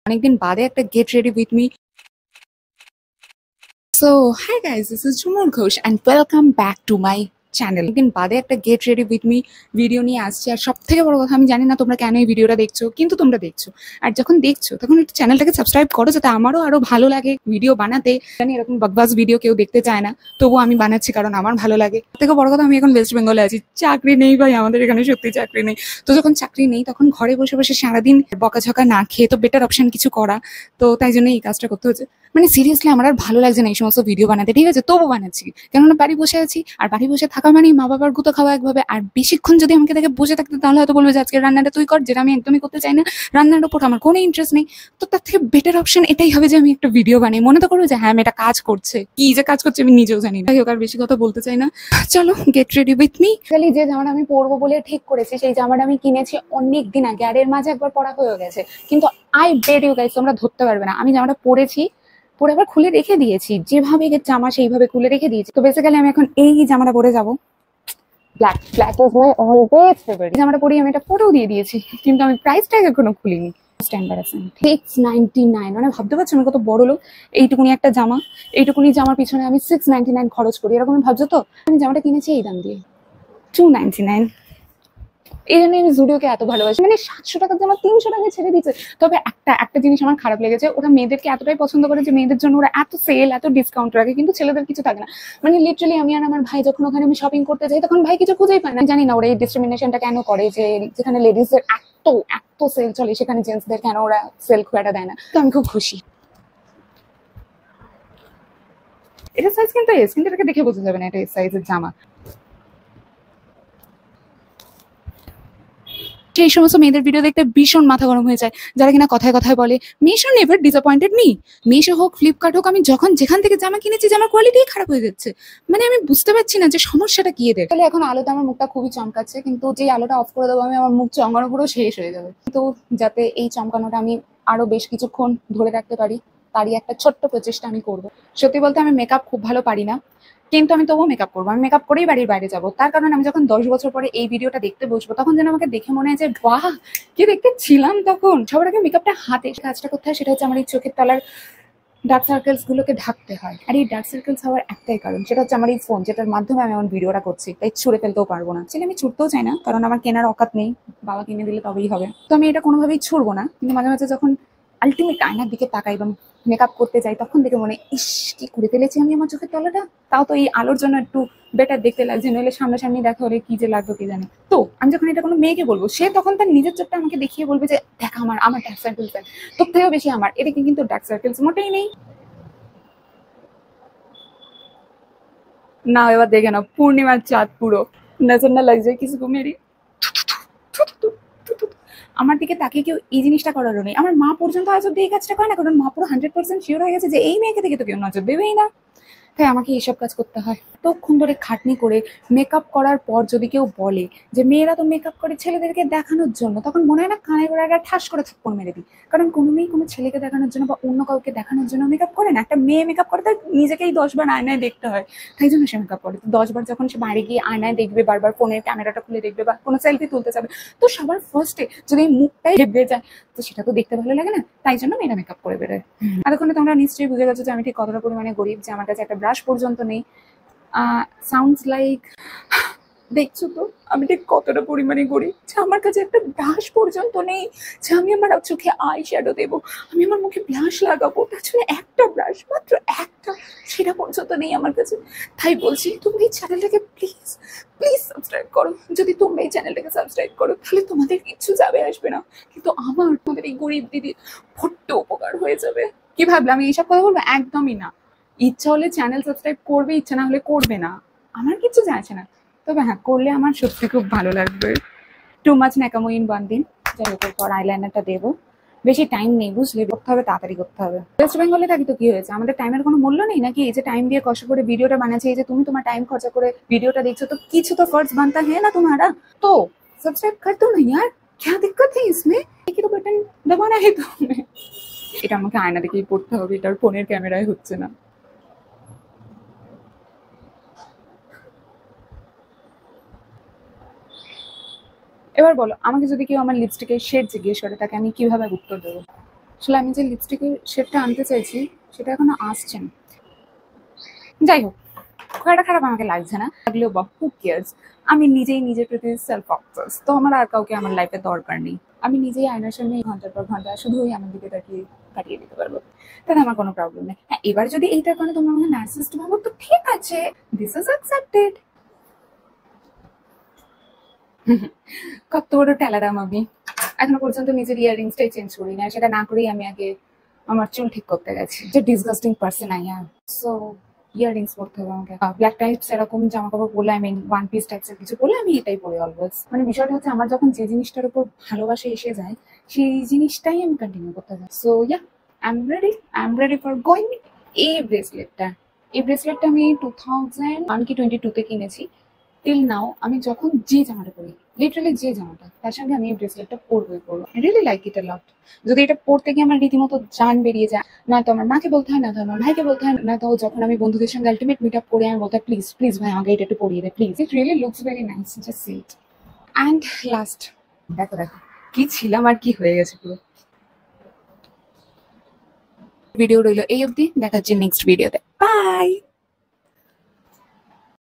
অনেকদিন বাদে একটা get ready with me. So hi guys, this is Jhumur Ghosh and welcome back to my channel. একদিন বাদে একটা get ready with me video নিয়ে আসছি। আর সব থেকে বড় কথা, আমি জানি না তোমরা কেন এই ভিডিওটা দেখছো, কিন্তু তোমরা দেখছো। আর যখন দেখছো তখন একটু চ্যানেলটাকে সাবস্ক্রাইব করো, যাতে আমারও আরো ভালো লাগে ভিডিও বানাতে। জানি এরকম বকবাস ভিডিও কেউ দেখতে চায় না, তবুও আমি বানাচ্ছি কারণ আমার ভালো লাগে। সব থেকে বড় কথা, আমি এখন ওয়েস্ট বেঙ্গলে আছি, চাকরি নেই ভাই, আমাদের এখানে সত্যি চাকরি নেই। তো যখন চাকরি নেই তখন ঘরে বসে বসে সারাদিন বকাঝকা না খেয়ে তো বেটার অপশন কিছু করা। তো তাই জন্য এই কাজটা করতে হচ্ছে। মানে সিরিয়াসলি আমার আর ভালো লাগছে না এই সমস্ত ভিডিও বানাতে, ঠিক আছে? তবু বানাচ্ছি, কেননা বাড়ি বসে আছি। আর বাড়ি বসে থাকা মানে মা বাবার গুতো খাওয়া একভাবে। আর বেশিক্ষণ যদি আমাকে দেখে বসে থাকতে, তাহলে হয়তো বলবে যে আজকে রান্নাটা তুই কর, যেটা আমি একদমই করতে চাই না। রান্নার উপর আমার কোনো ইন্টারেস্ট নেই। তো তার থেকে বেটার অপশন এটাই হবে যে আমি একটা ভিডিও বানাই, মনে তো করবো যে হ্যাঁ আমি এটা কাজ করছে। কি যে কাজ করছে আমি নিজেও জানি না। যাই হোক, আর বেশি কথা বলতে চাই না, চলো গেট রেডি উইথ মি। যে জামাটা আমি পরবো বলে ঠিক করেছি, সেই জামাটা আমি কিনেছি অনেক দিন আগে, আর এর মাঝে একবার পরা হয়ে গেছে। কিন্তু আই বেট ইউ গাইস, তোমরা ধরতে পারবে না আমি জামাটা পরেছি, পরে আবার খুলে রেখে দিয়েছি। যেভাবে জামা সেইভাবে খুলে রেখে দিয়েছি। তো বেসিক্যালি আমি এখন এই জামাটা পরে যাবো। Black black is my always favourite. জামাটা পরে আমি একটা ফটো দিয়ে দিয়েছি, কিন্তু আমি প্রাইসটা এখনো খুলিনি। 699, মানে ভাবতে পারছো আমি কত বড় লোক। এইটুকুনি একটা জামা, এইটুকুনি জামার পিছনে আমি 699 খরচ করি, এরকম ভাবছো তো? আমি জামাটা কিনেছি এই দাম দিয়ে, 299। এই জন্য আমি জুডিওকে এত ভালোবাসি। মানে 700 টাকার জামা 300 টাকায় ছেড়ে দিচ্ছে। তবে একটা জিনিস আমার খারাপ লেগেছে, ওরা মেয়েদেরকে এতটাই পছন্দ করে যে মেয়েদের জন্য ওরা এত সেল, এত ডিসকাউন্ট রাখে, কিন্তু ছেলেদের কিছু থাকে না। মানে লিটারালি আমি আর আমার ভাই যখন ওখানে আমি শপিং করতে যাই, তখন ভাই কিছু খুঁজেই পায় না। জানি না ওরা এই ডিসক্রিমিনেশনটা কেন করে, যে যেখানে লেডিসদের এত সেল চলে, সেখানে জেন্টসদের কেন ওরা সেল খুব একটা দেয় না। তো আমি খুব খুশি। এটা সাইজ কিন্তু এস, কিন্তু এটাকে দেখে বোঝা যাবে না এটা এস সাইজের জামা। সেই সমস্ত মেয়েদের ভিডিও দেখতে ভীষণ মাথা গরম হয়ে যায়, যারা কিনা কথায় কথায় বলে Meesho never disappointed me. Meesho হোক, ফ্লিপকার্ট হোক, আমি যখন যেখান থেকে জামা কিনেছি জামার কোয়ালিটি খারাপ হয়ে যাচ্ছে। মানে আমি বুঝতে পারছি না যে সমস্যাটা কি এদের। তাহলে এখন আলোতে আমার মুখটা খুবই চমকাচ্ছে, কিন্তু যে আলোটা অফ করে দেবো আমি, আমার মুখ চমকানো পুরো শেষ হয়ে যাবে। তো যাতে এই চমকানোটা আমি আরো বেশ কিছুক্ষণ ধরে রাখতে পারি, তারই একটা ছোট্ট প্রচেষ্টা আমি করবো। সত্যি বলতে আমি মেকআপ খুব ভালো পারি না, কিন্তু আমি তবুও মেকআপ করবো। আমি মেকআপ করেই বাড়ির বাইরে যাবো, তার কারণ আমি যখন 10 বছর পরে এই ভিডিওটা দেখতে বসবো, তখন যেন আমাকে দেখে মনে হয় যে বাহ, কি দেখতে ছিলাম তখন। সবার আগে মেকআপটা হাতে কাজটা করতে হয়, সেটা হচ্ছে আমার এই চোখের তলার ডার্ক সার্কেলস গুলোকে ঢাকতে হয়। আর এই ডার্ক সার্কেলস হওয়ার একটাই কারণ, সেটা হচ্ছে আমার এই ফোন, যেটার মাধ্যমে আমি আমার ভিডিওটা করছি। তাই ছুঁড়ে ফেলতেও পারবো না, সেটা আমি ছুটতেও চাই না, কারণ আমার কেনার অকাত নেই। বাবা কিনে দিলে তবেই হবে। তো আমি এটা কোনোভাবেই ছুড়বো না, কিন্তু মাঝে মাঝে যখন আলটিমেট আয়নার দিকে তাকাই এবং মেকআপ করতে যাই, তখন দেখে মনে ইস, কি করে ফেলেছি আমি আমার চোখের তলাটা। তাও তো এই আলোর জন্য একটু বেটার দেখতে লাগছে, নইলে সামনাসামনি দেখা হলে কি যে লাগতো কি জানি। তো আমি যখন এটা কোনো মেয়েকে বলবো, সে তখন তার নিজের চোখটা আমাকে দেখিয়ে বলবে যে দেখ আমার আমার ডার্ক সার্কেলস, তোর থেকেও বেশি আমার। এদিকে কিন্তু ডার্ক সার্কেলস মোটেই নেই। না, এবার দেখে না, পূর্ণিমার চাঁদ পুরো নজর না লাগছে কিছু মেরি। আমার দিকে তাকিয়ে কেউ এই জিনিসটা করারও নেই। আমার মা পর্যন্ত আজ অব্দি এই কাজটা করে না, কারণ মা পুরো 100% শিওর হয়ে গেছে যে এই মেয়েকে দেখে তো কেউ নজর দেবেই না। তাই আমাকে এইসব কাজ করতে হয়। এতক্ষণ ধরে খাটনি করে মেকআপ করার পর যদি কেউ বলে যে মেয়েরা তো মেকআপ করে ছেলেদেরকে দেখানোর জন্য, তখন মনে হয় না কানে করে একটা ঠাস করে থাপ্পড় মেরে দিই। কারণ কোনো মেয়ে কোনো ছেলেকে দেখানোর জন্য বা অন্য কাউকে দেখানোর জন্য মেকআপ করে না। একটা মেয়ে মেকআপ করে তার নিজেকেই 10 বার আয়নায় দেখতে হয়, তাই জন্য সে মেকআপ করে। তো 10 বার যখন সে বাইরে গিয়ে আয়নায় দেখবে, বারবার ফোনের ক্যামেরাটা খুলে দেখবে বা কোনো সেলফি তুলতে যাবে, তো সবার ফার্স্টে যদি মুখটাই হেবড়ে যায়, তো সেটা তো দেখতে ভালো লাগে না। তাই জন্য মেয়েরা মেকআপ করে বেরোয়। এতক্ষণে তোমরা নিশ্চয়ই বুঝে গেছো যে আমি ঠিক কতটা পরিমাণে গরিব, যে আমার কাছে একটা ব্রাশ পর্যন্ত নেই। সাউন্ডস লাইক, দেখছো তো আমি ঠিক কতটা পরিমাণে গরিব, যে আমার কাছে একটা ব্রাশ পর্যন্ত নেই, যে আমি আমার চোখে আই শ্যাডো দেবো, আমি আমার মুখে ব্লাশ লাগাবো, তার জন্য একটা ব্রাশ, মাত্র একটা, সেটা পর্যন্ত নেই আমার কাছে। তাই বলছি, তুমি এই চ্যানেলটাকে প্লিজ প্লিজ সাবস্ক্রাইব করো। যদি তোমরা এই চ্যানেলটাকে সাবস্ক্রাইব করো, তাহলে তোমাদের কিচ্ছু যাবে আসবে না, কিন্তু আমার তোমাদের এই গরিব দিদির বড্ড উপকার হয়ে যাবে। কি ভাবলে আমি এইসব কথা বলবো? একদমই না। ইচ্ছা হলে চ্যানেল সাবস্ক্রাইব করবে, ইচ্ছা না হলে করবে না, আমার কিছু যায় আসে না। তবে হ্যাঁ, করলে আমার সত্যি খুব ভালো লাগবে। টু মাচ ন্যাকামো ইন ওয়ান দিন। যাই হোক, পর আইলাইনারটা দেবো। বেশি টাইম নেই, বুঝলে, করতে হবে, তাড়াতাড়ি করতে হবে। ওয়েস্ট বেঙ্গলে থাকি তো কি হয়েছে, আমাদের টাইমের কোনো মূল্য নেই নাকি? এই যে টাইম দিয়ে কষ্ট করে ভিডিওটা বানাচ্ছি, এই যে তুমি তোমার টাইম খরচা করে ভিডিওটা দেখছো, তো কিছু তো ফর্জ বানতা है ना तुम्हारा। तो सब्सक्राइब कर दो ना यार, क्या दिक्कत है इसमें? एक ही तो बटन दबाना है तुम्हें। এটা আমাকে আয়না দেখেই পড়তে হবে, এটার ফোনের ক্যামেরায় হচ্ছে না। এবার বলো, আমাকে যদি কেউ আমার লিপস্টিকের শেড জিজ্ঞেস করে, তাকে আমি কিভাবে উত্তর দেবো? আসলে আমি যে লিপস্টিকের শেডটা আনতে চাইছি সেটা এখনো আসছে না। যাই হোক, খুব একটা খারাপ আমাকে লাগছে না, লাগলেও বা হু কেয়ার্স। আমি নিজেই নিজের প্রতি সেলফ অবসেস, তো আমার আর কাউকে আমার লাইফে দরকার নেই। আমি নিজেই আয়নার সামনে ঘন্টার পর ঘন্টা শুধুই আমার দিকে তাকিয়ে কাটিয়ে দিতে পারবো, তাতে আমার কোনো প্রবলেম নেই। হ্যাঁ, এবার যদি এইটার কারণে তোমরা আমাকে নার্সিস্ট ভাবো তো ঠিক আছে, দিস ইজ অ্যাকসেপ্টেড। কত বড় টেলারাম আমি, এখনো পর্যন্ত নিজের ইয়াররিংসটাই চেঞ্জ করি না। সেটা না করেই আমি আগে আমার চুল ঠিক করতে গেছি, যে disgusting person I am. So earrings পরতে হবে আমাকে, ব্ল্যাক টাইপস এরকম জামা কাপড় পরলে, আমি ওয়ান পিস টাইপসের কিছু পরলে আমি এটাই পরি অলওয়েজ। মানে বিষয়টা হচ্ছে আমার যখন যে জিনিসটার উপর ভালোবাসা এসে যায় সেই জিনিসটাই আমি কন্টিনিউ করতে চাই। So yeah, I am ready for going. এই ব্রেসলেটটা আমি 2022 কিনেছি। টিল নাও আমি যখন যে জামাটা পরি, লিটারালি যে জামাটা, তার সঙ্গে আমি এই ব্রেসলেটটা পরবো। আই রিয়েলি লাইক ইট আ লট। যদি এটা পরতে গিয়ে আমার রীতিমতো জান বেরিয়ে যায়, না তো আমার মাকে বলতে হয়, না তো আমার ভাইকে বলতে হয়, না তো যখন আমি বন্ধুদের সঙ্গে আলটিমেট মিট আপ করে আমি বলতে হয় প্লিজ প্লিজ ভাই আমাকে এটা একটু পরিয়ে দে please, it really looks very nice, just see it. And last, দেখো দেখো কি ছিলাম আর কি হয়ে গেছে পুরো। ভিডিও রইলো এই অবধি, দেখা হচ্ছে নেক্সট ভিডিওতে, বাই।